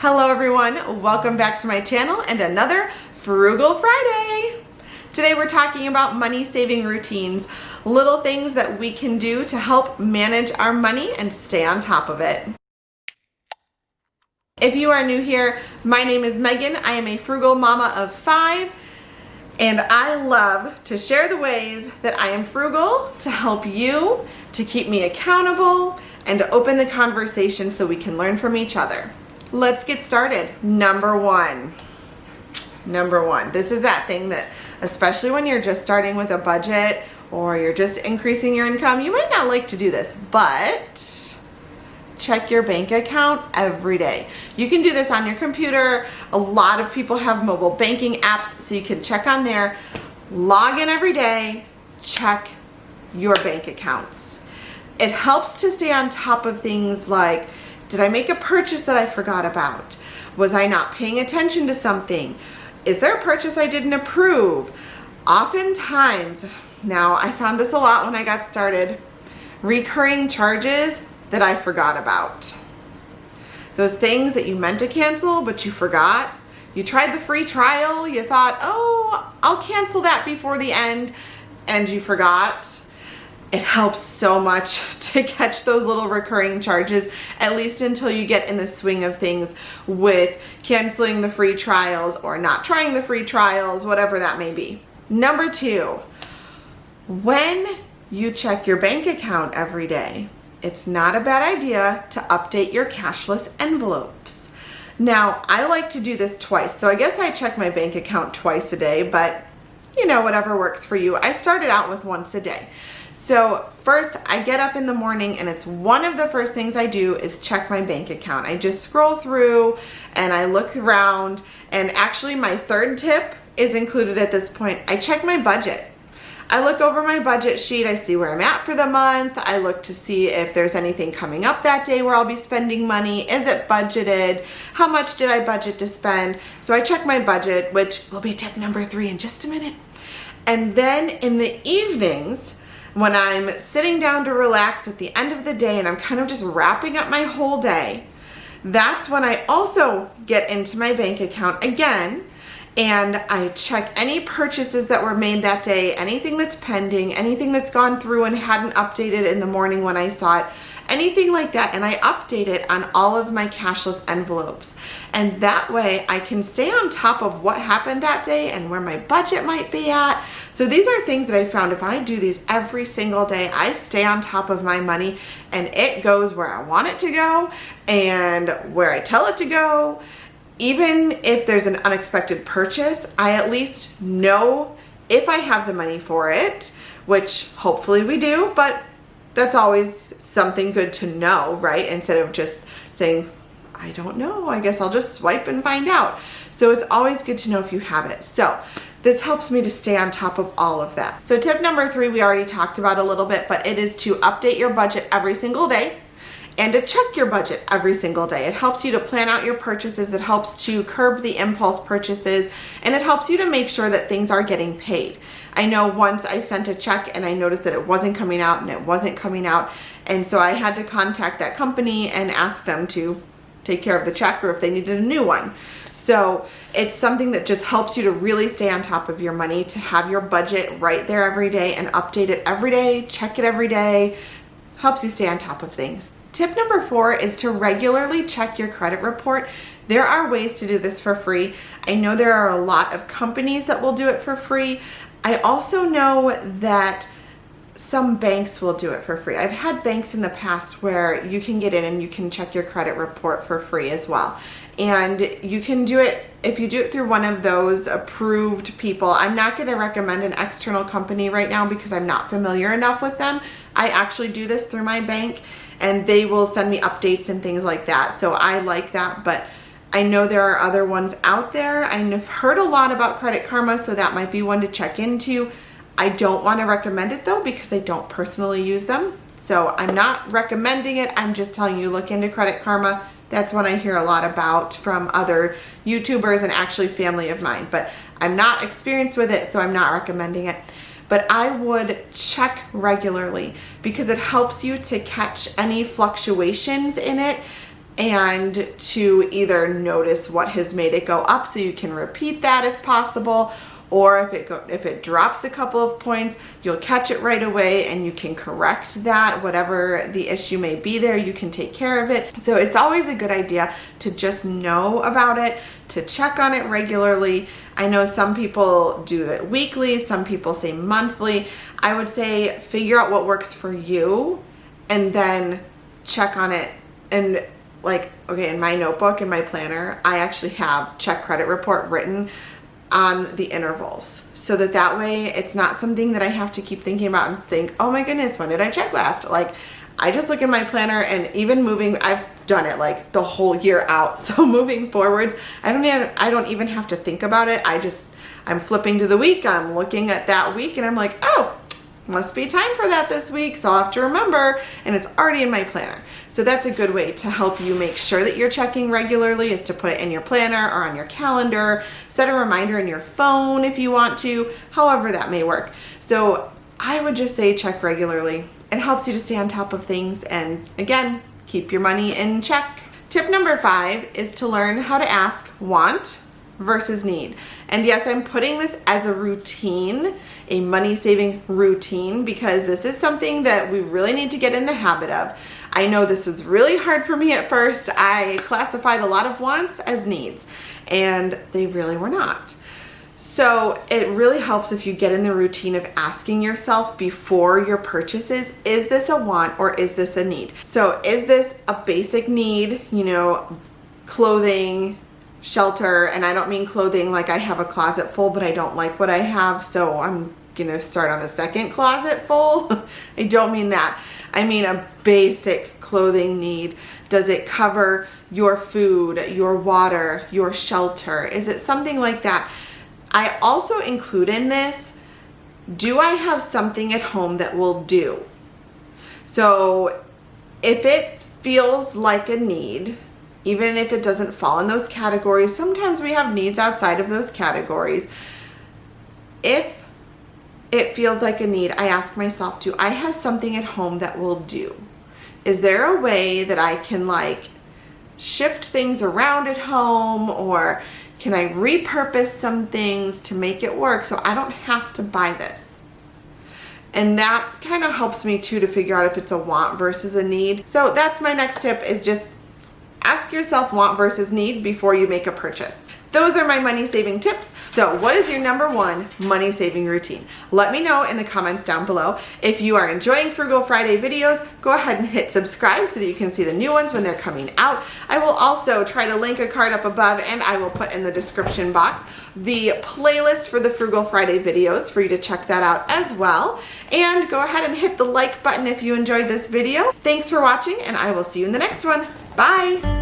Hello everyone, welcome back to my channel and another Frugal Friday. Today we're talking about money saving routines, little things that we can do to help manage our money and stay on top of it. If you are new here, my name is Megan. I am a frugal mama of 5 and I love to share the ways that I am frugal to help you, to keep me accountable, and to open the conversation so we can learn from each other. Let's get started. Number one. This is that thing that, especially when you're just starting with a budget or you're just increasing your income, you might not like to do this, but check your bank account every day. You can do this on your computer. A lot of people have mobile banking apps, so you can check on there, log in every day, check your bank accounts. It helps to stay on top of things like, did I make a purchase that I forgot about? Was I not paying attention to something? Is there a purchase I didn't approve? Oftentimes, now I found this a lot when I got started, recurring charges that I forgot about. Those things that you meant to cancel, but you forgot. You tried the free trial, you thought, oh, I'll cancel that before the end, and you forgot. It helps so much to catch those little recurring charges, at least until you get in the swing of things with canceling the free trials or not trying the free trials, whatever that may be. Number 2, when you check your bank account every day, it's not a bad idea to update your cashless envelopes. Now, I like to do this twice, so I guess I check my bank account twice a day, but you know, whatever works for you. I started out with once a day. So first, I get up in the morning and it's one of the first things I do is check my bank account. I just scroll through and I look around, and actually my third tip is included at this point. I check my budget. I look over my budget sheet, I see where I'm at for the month, I look to see if there's anything coming up that day where I'll be spending money. Is it budgeted? How much did I budget to spend? So I check my budget, which will be tip number 3 in just a minute. And then in the evenings, when I'm sitting down to relax at the end of the day and I'm kind of just wrapping up my whole day, that's when I also get into my bank account again and I check any purchases that were made that day, anything that's pending, anything that's gone through and hadn't updated in the morning when I saw it, anything like that, and I update it on all of my cashless envelopes. And that way I can stay on top of what happened that day and where my budget might be at. So these are things that I found if I do these every single day, I stay on top of my money and it goes where I want it to go and where I tell it to go. Even if there's an unexpected purchase, I at least know if I have the money for it, which hopefully we do, but that's always something good to know, right? Instead of just saying, I don't know, I guess I'll just swipe and find out. So it's always good to know if you have it. So this helps me to stay on top of all of that. So tip number 3, we already talked about a little bit, but it is to update your budget every single day and to check your budget every single day. It helps you to plan out your purchases, it helps to curb the impulse purchases, and it helps you to make sure that things are getting paid. I know once I sent a check and I noticed that it wasn't coming out and it wasn't coming out, and so I had to contact that company and ask them to take care of the check or if they needed a new one. So it's something that just helps you to really stay on top of your money, to have your budget right there every day and update it every day, check it every day, helps you stay on top of things. Tip number 4 is to regularly check your credit report. There are ways to do this for free. I know there are a lot of companies that will do it for free. I also know that some banks will do it for free. I've had banks in the past where you can get in and you can check your credit report for free as well. And you can do it, if you do it through one of those approved people. I'm not going to recommend an external company right now because I'm not familiar enough with them. I actually do this through my bank and they will send me updates and things like that. So I like that, but I know there are other ones out there. I've heard a lot about Credit Karma, so that might be one to check into. I don't want to recommend it though because I don't personally use them. So I'm not recommending it. I'm just telling you, look into Credit Karma. That's what I hear a lot about from other YouTubers and actually family of mine. But I'm not experienced with it, so I'm not recommending it. But I would check regularly because it helps you to catch any fluctuations in it and to either notice what has made it go up so you can repeat that if possible, or if it drops a couple of points, you'll catch it right away and you can correct that. Whatever the issue may be there, you can take care of it. So it's always a good idea to just know about it, to check on it regularly. I know some people do it weekly, some people say monthly. I would say figure out what works for you and then check on it. And like, okay, in my notebook, in my planner, I actually have check credit report written on the intervals, so that way it's not something that I have to keep thinking about and think, oh my goodness, when did I check last? Like, I just look in my planner, and even moving, I've done it like the whole year out. So moving forwards, I don't even have to think about it. I'm flipping to the week, I'm looking at that week, and I'm like, oh, must be time for that this week, so I'll have to remember, and it's already in my planner. So that's a good way to help you make sure that you're checking regularly, is to put it in your planner or on your calendar, set a reminder in your phone if you want to, however that may work. So I would just say check regularly. It helps you to stay on top of things and, again, keep your money in check. Tip number 5 is to learn how to ask want versus need. And yes, I'm putting this as a routine, a money-saving routine, because this is something that we really need to get in the habit of. I know this was really hard for me at first. I classified a lot of wants as needs, and they really were not. So it really helps if you get in the routine of asking yourself before your purchases, is this a want or is this a need? So is this a basic need, clothing, shelter, and I don't mean clothing like I have a closet full but I don't like what I have, so I'm gonna start on a second closet full. I don't mean that. I mean a basic clothing need. Does it cover your food, your water, your shelter? Is it something like that? I also include in this, do I have something at home that will do? So if it feels like a need, even if it doesn't fall in those categories, sometimes we have needs outside of those categories. If it feels like a need, I ask myself, do I have something at home that will do? Is there a way that I can shift things around at home, or can I repurpose some things to make it work so I don't have to buy this? And that kind of helps me too to figure out if it's a want versus a need. So that's my next tip, is just ask yourself want versus need before you make a purchase. Those are my money saving tips. So what is your number 1 money saving routine? Let me know in the comments down below. If you are enjoying Frugal Friday videos, go ahead and hit subscribe so that you can see the new ones when they're coming out. I will also try to link a card up above, and I will put in the description box the playlist for the Frugal Friday videos for you to check that out as well. And go ahead and hit the like button if you enjoyed this video. Thanks for watching, and I will see you in the next one. Bye!